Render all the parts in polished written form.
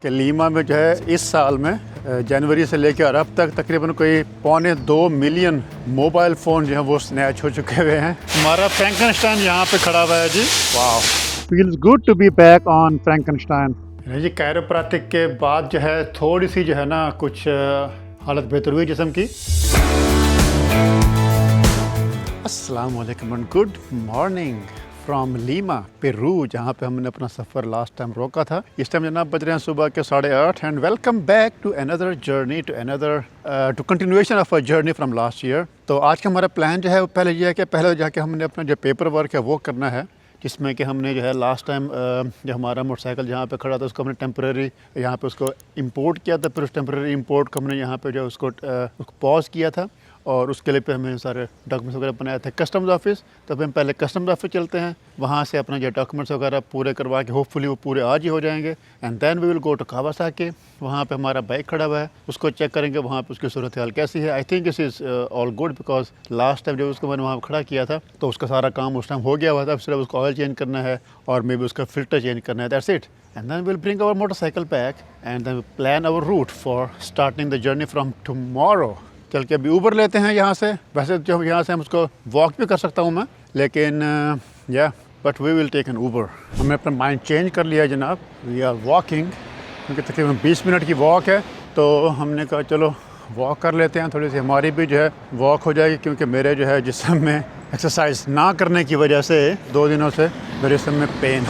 कि लीमा में जो है इस साल में जनवरी से लेकर अब तक तकरीबन कोई 1.25 मिलियन मोबाइल फ़ोन जो है वो स्नैच हो चुके हुए हैं। हमारा फ्रैंकनस्टाइन यहाँ पे खड़ा हुआ है जी। वाह, feels good to be back on Frankenstein ji. Chiropractic के बाद जो है थोड़ी सी जो है ना कुछ हालत बेहतर हुई जिस्म की। अस्सलाम वालेकुम and good morning from Lima Peru, जहाँ पे हमने अपना सफ़र लास्ट टाइम रोका था। इस टाइम जनाब बज रहे हैं सुबह के 8:30 and welcome back to another journey to continuation of a journey from last year. तो आज का हमारा प्लान जो है वो पहले ये है कि पहले जाके हमने अपना जो पेपर वर्क है वो करना है, जिसमें कि हमने जो है लास्ट टाइम जो हमारा मोटरसाइकिल जहाँ पे खड़ा था उसको हमने टेम्परेरी यहाँ पे उसको इंपोर्ट किया था। फिर उस टेम्परेरी इंपोर्ट को हमने यहाँ पे जो उसको पॉज किया था और उसके लिए पे हमें सारे डॉक्यूमेंट्स वगैरह बनाए थे कस्टम्स ऑफिस। तो फिर हम पहले कस्टम्स ऑफिस चलते हैं, वहाँ से अपना जो डॉक्यूमेंट्स वगैरह पूरे करवा के होपफुली वो पूरे आज ही हो जाएंगे। And then we will go to Kawasaki. वहाँ पे हमारा बाइक खड़ा हुआ है, उसको चेक करेंगे वहाँ पे उसकी सूरत हाल कैसी है। I think this is all good because last time जब उसको मैंने वहाँ खड़ा किया था तो उसका सारा काम उस टाइम हो गया हुआ था। सिर्फ उसको ऑयल चेंज करना है और मे बी उसका फिल्टर चेंज करना है, that's it. And then will bring our motorcycle back and then plan our route for starting the journey from tomorrow. चल के अभी ऊबर लेते हैं यहाँ से। वैसे जो यहाँ से हम उसको वॉक भी कर सकता हूँ मैं, लेकिन या but we will take an Uber. हमने अपना माइंड चेंज कर लिया है जनाब, वी आर वॉकिंग, क्योंकि तकरीबन 20 मिनट की वॉक है। तो हमने कहा चलो वॉक कर लेते हैं, थोड़ी सी हमारी भी जो है वॉक हो जाएगी, क्योंकि मेरे जो है जिस्म में एक्सरसाइज ना करने की वजह से 2 दिनों से मेरे जिस्म में पेन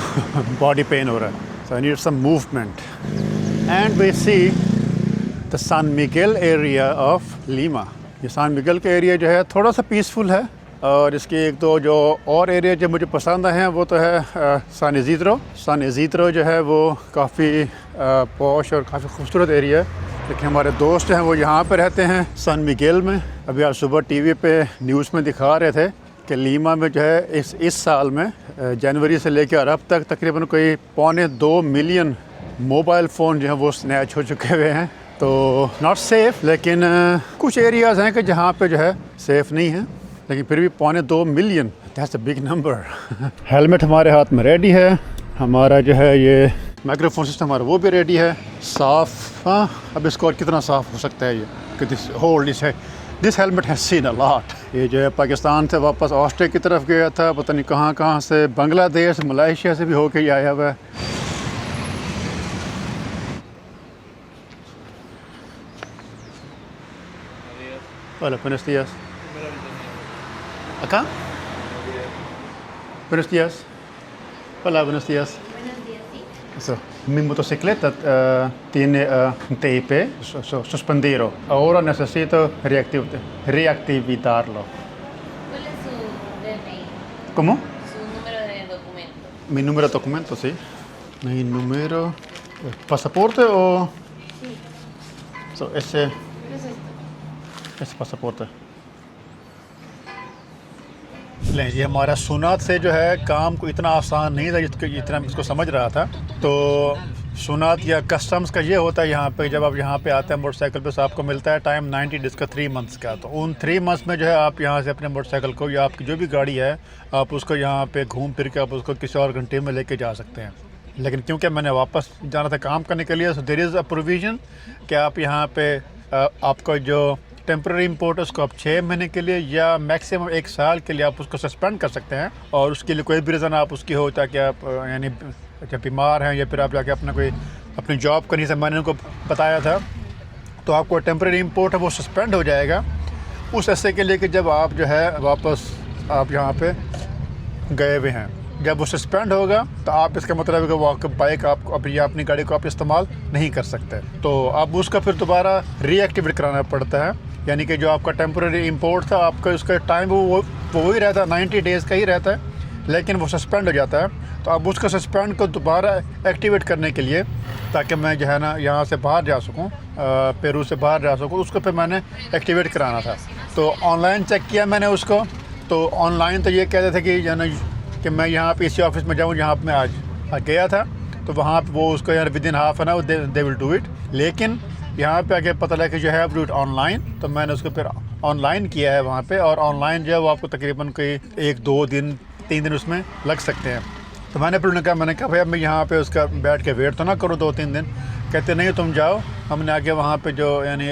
बॉडी पेन हो रहा है। So I need some movement and we see the San Miguel area of Lima. ये सान मिगेल का एरिया जो है थोड़ा सा पीसफुल है, और इसके एक दो जो और एरिया जो मुझे पसंद आए हैं वो तो है सान इज़िद्रो। सान इज़िद्रो जो है वो काफ़ी पॉश और काफ़ी खूबसूरत एरिया है। लेकिन हमारे दोस्त हैं वो यहाँ पे रहते हैं सान मिगेल में। अभी आज सुबह टीवी पे न्यूज़ में दिखा रहे थे कि लीमा में जो है इस साल में जनवरी से लेकर अब तक तकरीबन कोई 1.25 मिलियन मोबाइल फ़ोन जो है वो स्नैच हो चुके हुए हैं। तो नॉट सेफ़, लेकिन कुछ एरियाज़ हैं कि जहाँ पे जो है सेफ़ नहीं है, लेकिन फिर भी 1.25 million, that's a big number. Helmet हमारे हाथ में रेडी है, हमारा जो है ये माइक्रोफोन सिस्टम हमारा वो भी रेडी है, साफ़। हाँ, अब इसको और कितना साफ़ हो सकता है ये कि this helmet has seen a lot. ये जो है पाकिस्तान से वापस ऑस्ट्रेलिया की तरफ गया था, पता नहीं कहाँ से, बांग्लादेश, मलेशिया से भी होके ही आया हुआ है। Hola, buenos días. ¿Acá? Buenos días. Hola, buenos días. Buenos días, sí. Eso. Mi motocicleta tiene un TIP suspendido. Ahora necesito reactivarlo. ¿Cuál es su DNI? ¿Cómo? Su número de documento. Mi número de documento, sí. Mi número... ¿Pasaporte o...? Sí. So, ¿Qué es esto? ऐसे passport है। लें ये हमारा सुनात से जो है काम को इतना आसान नहीं था जितना इसको समझ रहा था। तो सुनात या कस्टम्स का ये होता है यहाँ पे, जब आप यहाँ पे आते हैं मोटरसाइकिल पे, तो आपको मिलता है टाइम 90 डेज़ का, 3 मंथ्स का। तो उन 3 मंथ्स में जो है आप यहाँ से अपने मोटरसाइकिल को या आपकी जो भी गाड़ी है आप उसको यहाँ पे घूम फिर के आप उसको किसी और घंटे में लेके जा सकते हैं। लेकिन क्योंकि मैंने वापस जाना था काम करने के लिए, so there is a provision कि आप यहाँ पे आपको जो टेम्प्रेरी इंपोर्ट है उसको आप 6 महीने के लिए या मैक्सिमम 1 साल के लिए आप उसको सस्पेंड कर सकते हैं। और उसके लिए कोई भी रीज़न आप उसकी हो, ताकि आप यानी जब बीमार हैं या फिर आप जाके अपनी जॉब करनी से मैंने उनको बताया था, तो आपको टेम्प्रेरी इंपोर्ट है वो सस्पेंड हो जाएगा उस ऐसे के लिए कि जब आप जो है वापस आप यहाँ पे गए हुए हैं। जब वो सस्पेंड होगा तो आप इसका मतलब है कि वो बाइक आप अपनी गाड़ी को आप इस्तेमाल नहीं कर सकते। तो आप उसका फिर दोबारा रीएक्टिवेट कराना पड़ता है, यानी कि जो आपका टेम्परेरी इंपोर्ट था आपका उसका टाइम वो ही रहता है, 90 डेज़ का ही रहता है, लेकिन वो सस्पेंड हो जाता है। तो अब उसका सस्पेंड को दोबारा एक्टिवेट करने के लिए, ताकि मैं जो है ना यहाँ से बाहर जा सकूँ, पेरू से बाहर जा सकूँ, उसको फिर मैंने एक्टिवेट कराना था। तो ऑनलाइन चेक किया मैंने उसको, तो ऑनलाइन तो ये कहते थे कि जाना कि मैं यहाँ पे इसी ऑफिस में जाऊँ जहाँ पे मैं आज गया था, तो वहाँ पे वो उसको यार within half an hour they will do it. लेकिन यहाँ पे आके पता लगा कि जो है आप डू इट ऑनलाइन, तो मैंने उसको फिर ऑनलाइन किया है वहाँ पे। और ऑनलाइन जो है वो आपको तकरीबन कोई 1-2 दिन 3 दिन उसमें लग सकते हैं। तो मैंने फिर उन्होंने कहा, मैंने कहा भैया मैं यहाँ पे उसका बैठ के वेट तो ना करूँ 2-3 दिन। कहते नहीं तुम जाओ, हमने आगे वहाँ पे जो यानी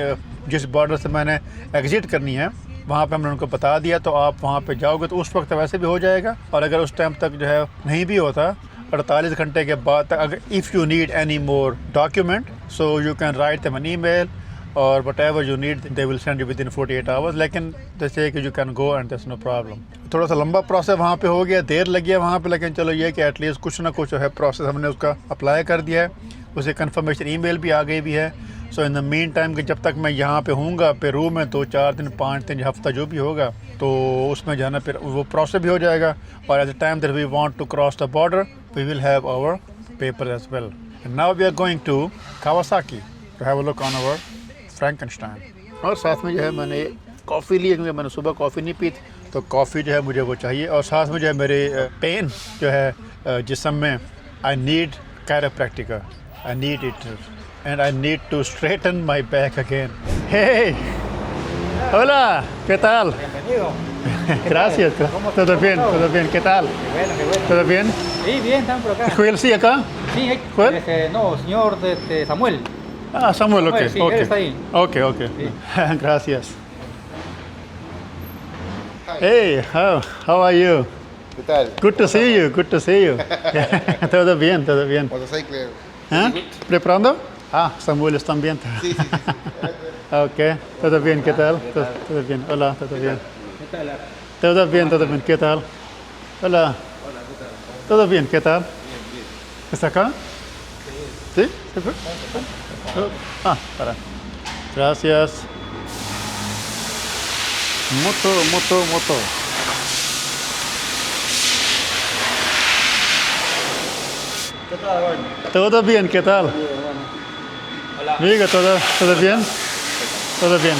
जिस बॉर्डर से मैंने एग्ज़िट करनी है वहाँ पे हमने उनको बता दिया, तो आप वहाँ पे जाओगे तो उस वक्त वैसे भी हो जाएगा, और अगर उस टाइम तक जो है नहीं भी होता 48 घंटे के बाद तक, अगर if you need any more document so you can write them an email or whatever you need they will send you within 48 hours, लेकिन जैसे कि you can go and there is no problem. थोड़ा सा लंबा process वहाँ पे हो गया, देर लगी है वहाँ पे, लेकिन चलो ये कि एटलीस्ट कुछ ना कुछ जो है प्रोसेस हमने उसका अप्लाई कर दिया है, उसे कन्फर्मेशन ईमेल भी आ गई भी है। सो इन द मीन टाइम कि जब तक मैं यहाँ पे हूँगा पेरू में 2-4 दिन 5 दिन हफ्ता जो भी होगा, तो उसमें जाना फिर वो प्रोसेस भी हो जाएगा, और at the time that we want to cross the border we will have our paper as well. And now we are going to Kawasaki to have a look on our Frankenstein. और साथ में जो है मैंने coffee ली, क्योंकि मैंने सुबह coffee नहीं पी, तो कॉफ़ी जो है मुझे वो चाहिए, और साथ में जो है मेरे पेन जो है जिस्म में, I need chiropractor, I need it and I need to straighten my back again. Hey, hola, ¿qué tal? Bienvenido. Gracias, ¿Cómo todo bien, todo? todo bien, ¿qué tal? Qué bueno, qué bueno. ¿Todo bien? Sí, bien, están por acá. ¿Joel sí acá? Sí, ¿Cuál? no, señor Samuel. Ah, Samuel, ok, Samuel, sí, él está ahí. ok, ok, Sí. gracias. Hey, how are you? ¿Qué tal? Good to see you, good to see you. Todo bien, todo bien. Motorcycle. ¿Ah? ¿Preparando? Ah, Samuel está bien. Sí, sí, sí. Ok, todo bien, ¿qué tal? Todo bien, hola, todo bien. ¿Qué tal? Todo bien, ¿qué tal? Hola. Todo bien, ¿qué tal? ¿Está acá? ¿Sí? ¿Se fue? Ah, para. Gracias. Moto. ¿Qué tal, bueno? Todo bien, ¿qué tal? Hola. Amigo, ¿todo bien? Todo bien.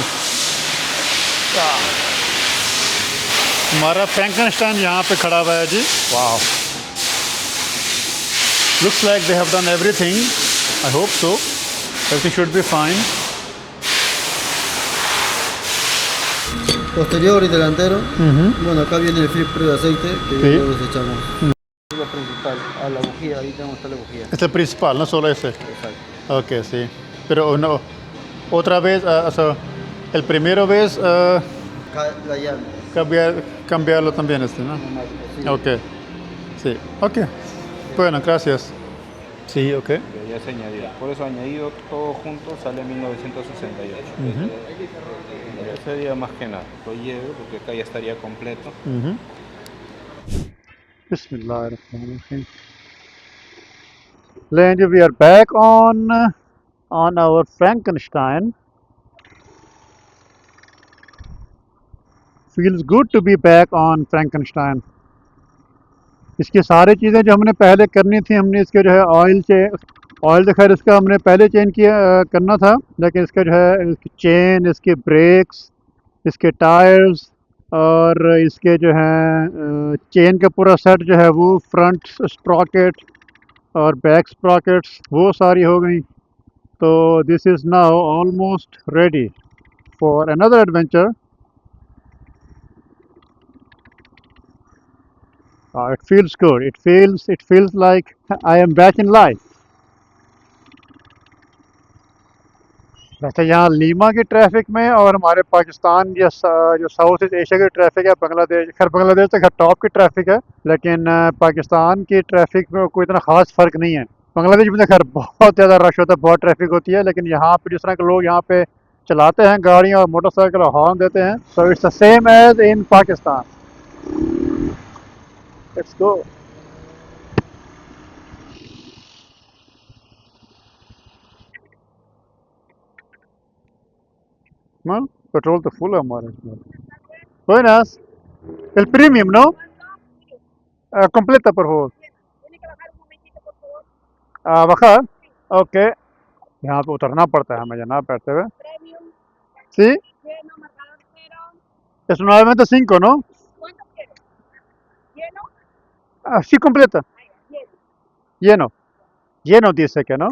हमारा Frankenstein यहाँ पे खड़ा हुआ है जी। वाह, looks like they have done everything. I hope so. Everything should be fine. Posterior y delantero. Bueno, acá viene el filtro de aceite que Sí. luego desechamos. Lo principal, a la bujía, ahí tenemos está la bujía. Es el principal, no solo ese. Exacto. Ok, sí. Pero no, otra vez, o sea, el primero vez La llave. cambiarlo también este, ¿no? Sí. Ok, sí, ok. Bueno, gracias. Sí, ok. Que ya es añadido. Por eso añadido todo junto sale 1968. Ya sería más que nada. Lo llevo porque acá ya estaría completo. Bismillahirrahmanirrahim. Land, we are back on our Frankenstein. Feels good to be back on Frankenstein. इसकी सारी चीज़ें जो हमने पहले करनी थी, हमने इसके जो है ऑयल तो खैर इसका हमने पहले चेंज करना था, लेकिन इसका जो है इसकी चेन, इसके ब्रेक्स, इसके टायर्स और इसके जो है चेन का पूरा सेट जो है वो फ्रंट स्प्रॉकेट और बैक स्प्रॉकेट्स वो सारी हो गई। तो this is now almost ready for another adventure. It feels good. It feels like I am back in life. वैसे यहाँ लीमा की ट्रैफिक में और हमारे पाकिस्तान या जो साउथ ईस्ट एशिया की ट्रैफिक है, बांग्लादेश तो खैर टॉप की ट्रैफिक है, लेकिन पाकिस्तान की ट्रैफिक में कोई इतना ख़ास फ़र्क नहीं है। बांग्लादेश में तो खैर बहुत ज़्यादा रश होता है, बहुत ट्रैफिक होती है, लेकिन यहाँ पे जिस तरह के लोग यहाँ पे चलाते हैं गाड़ियाँ और मोटरसाइकिल और हॉर्न देते हैं, so it's the same as in Pakistan. Let's go. No, petrol तो full है हमारे इसमें। Buenas. El premium, ¿no? Completa, por favor. Bajar. Ok. यहाँ पे उतरना पड़ता है हमें जनाब बैठते हुए। Sí. Es nuevamente 5, ¿no? Sí, completa. Lleno. Lleno dice que, ¿no?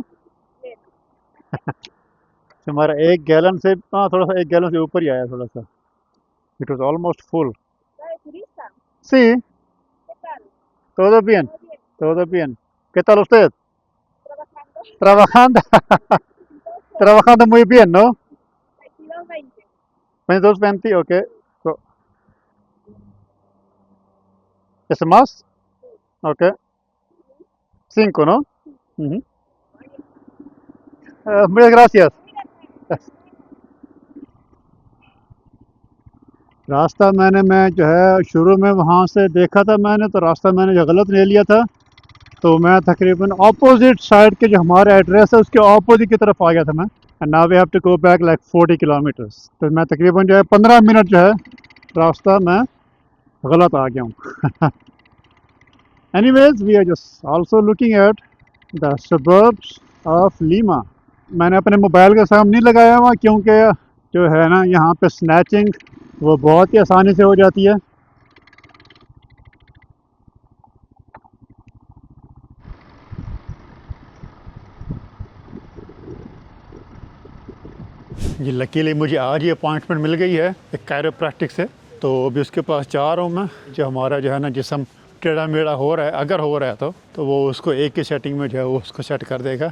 हमारा 1 गैलन से थोड़ा सा 1 गैलन से ऊपर ही आया थोड़ा सा। It was almost full. Sí. Todo bien. Todo bien. ¿Qué tal usted? Trabajando. Trabajando muy bien, ¿no? 22.20, ok. So, ¿es más? Ok. 5, ¿no? Ujú. Muchas gracias. रास्ता मैं जो है शुरू में वहाँ से देखा था मैंने, तो रास्ता मैंने जो गलत ले लिया था, तो मैं तकरीबन ऑपोजिट साइड के जो हमारा एड्रेस है उसके ऑपोजिट की तरफ आ गया था मैं। And now we have to go back like 40 kilometres. तो मैं तकरीबन जो है 15 मिनट जो है रास्ता मैं गलत आ गया हूँ। Anyways we are just also looking at the suburbs of Lima. मैंने अपने मोबाइल का सामने नहीं लगाया हुआ क्योंकि जो है ना यहाँ पे स्नैचिंग वो बहुत ही आसानी से हो जाती है। ये लकीली मुझे आज ही अपॉइंटमेंट मिल गई है एक कायरोप्रैक्टिक से, तो अभी उसके पास जा रहा हूँ मैं। जो हमारा जो है ना जिस्म टेढ़ा मेढ़ा हो रहा है, अगर हो रहा है तो वो उसको एक ही सेटिंग में जो है वो उसको सेट कर देगा।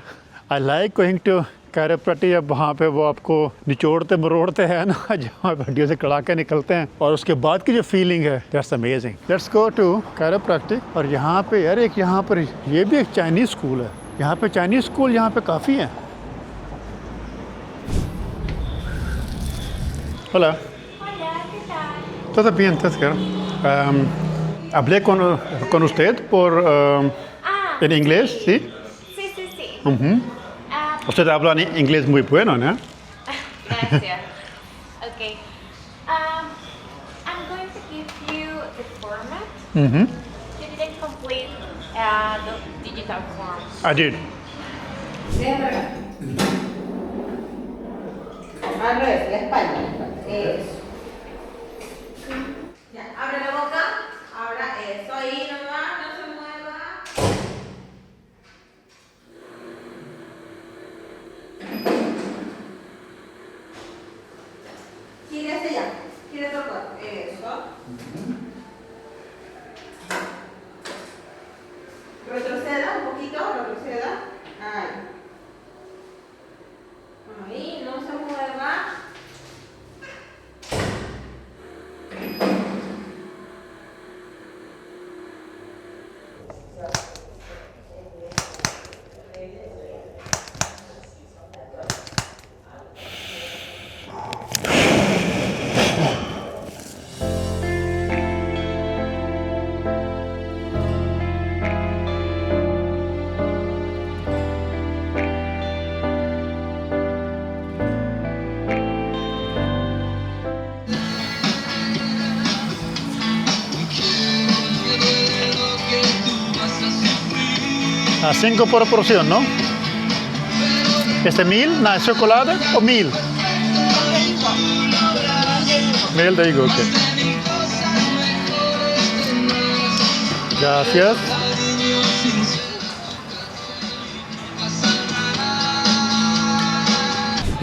I like going to chiropractic. अब वहाँ पे वो आपको निचोड़ते मरोड़ते हैं ना, जहाँ हड्डियों से कड़ाके निकलते हैं, और उसके बाद की जो फीलिंग है that's amazing. Let's go to chiropractic. और यहाँ पे यार एक यहाँ पर ये भी एक चाइनीज़ स्कूल है। यहाँ पे चाइनीज़ स्कूल यहाँ पे काफ़ी हैं। Hola. Hola, ¿qué tal? Todo bien, Tescar. Hablé con usted por en inglés, ¿sí? Sí, sí, sí. Ujú. Ah, Usted habla inglés muy bueno, ¿no? gracias. Okay. I'm going to give you the format. Ujú. You didn't complete the digital form. I did. Al revés, la espalda. Eso. Ya, abre la boca. Ahora eso ahí nomás, no se mueva. Gire hacia allá. Gire todo el cuerpo. Eso. Retroceda un poquito, retroceda. Ahí. Ahí, no se mueva. A 5 por porción, ¿no? ¿1000? ¿No es chocolate o 1000? 1000 de higo, ok. Gracias.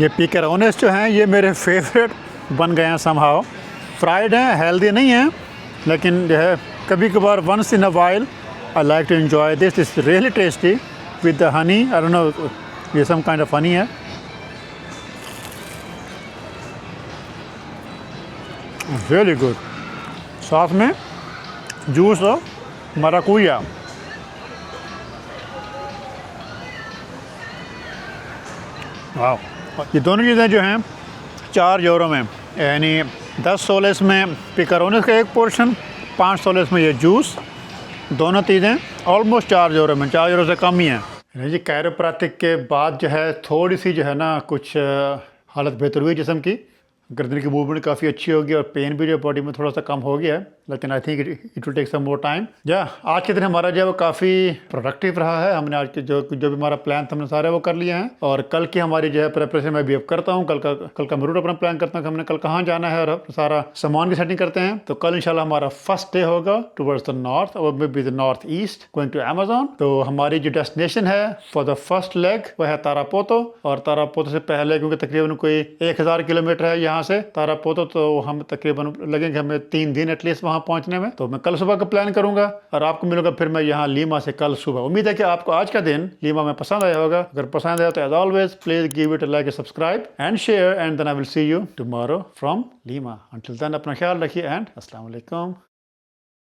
ये पिकरोनेस जो हैं ये मेरे favourite बन गए हैं somehow. Fried हैं, healthy नहीं हैं, लेकिन जो है कभी कभार once in a while I like to enjoy this. It's really tasty with the honey. I don't know, ये some kind of honey है। Really good. साथ में जूस और मराकुया। वाह, ये दोनों चीज़ें जो हैं 4 यूरो में, यानी 10 सोलेस में पिकरोनेस का एक पोर्शन, 5 सोलेस में ये जूस। दोनों चीज़ें ऑलमोस्ट 4 यूरो में, 4 यूरो से कम ही हैं। जी कायरोप्रैक्टिक के बाद जो है थोड़ी सी जो है ना कुछ हालत बेहतर हुई जिस्म की। गर्दन की मूवमेंट काफ़ी अच्छी होगी और पेन भी जो बॉडी में थोड़ा सा कम हो गया है, लेकिन I think it will take some more time. आज के दिन हमारा जो है वो काफ़ी प्रोडक्टिव रहा है। हमने आज के जो भी हमारा प्लान था हमने सारे वो कर लिए हैं, और कल की हमारी जो है प्रेपरेशन मैं भी अब करता हूँ। कल का मैं रूट अपना प्लान करता हूँ कि हमने कल कहाँ जाना है, और सारा सामान की सेटिंग करते हैं। तो कल इंशाल्लाह हमारा फर्स्ट डे होगा टुवर्ड्स द नॉर्थ और maybe the north east going to Amazon. तो हमारी जो डेस्टिनेशन है फॉर द फर्स्ट लेग वह है तारापोतो, और तारापोतो से पहले क्योंकि तकरीबन कोई 1000 किलोमीटर है यहाँ से तारापोतो, तो हम तकरीबन लगेंगे हमें 3 दिन एटलीस्ट वहाँ वहाँ पहुँचने में। तो मैं कल सुबह का प्लान करूँगा और आपको मिलूंगा फिर मैं यहाँ लीमा से कल सुबह। उम्मीद है कि आपको आज का दिन लीमा में पसंद आया होगा। अगर पसंद आया तो as always please give it a like, subscribe and share, and then I will see you tomorrow from Lima. Until then अपना ख्याल रखिए एंड अस्सलाम वालेकुम।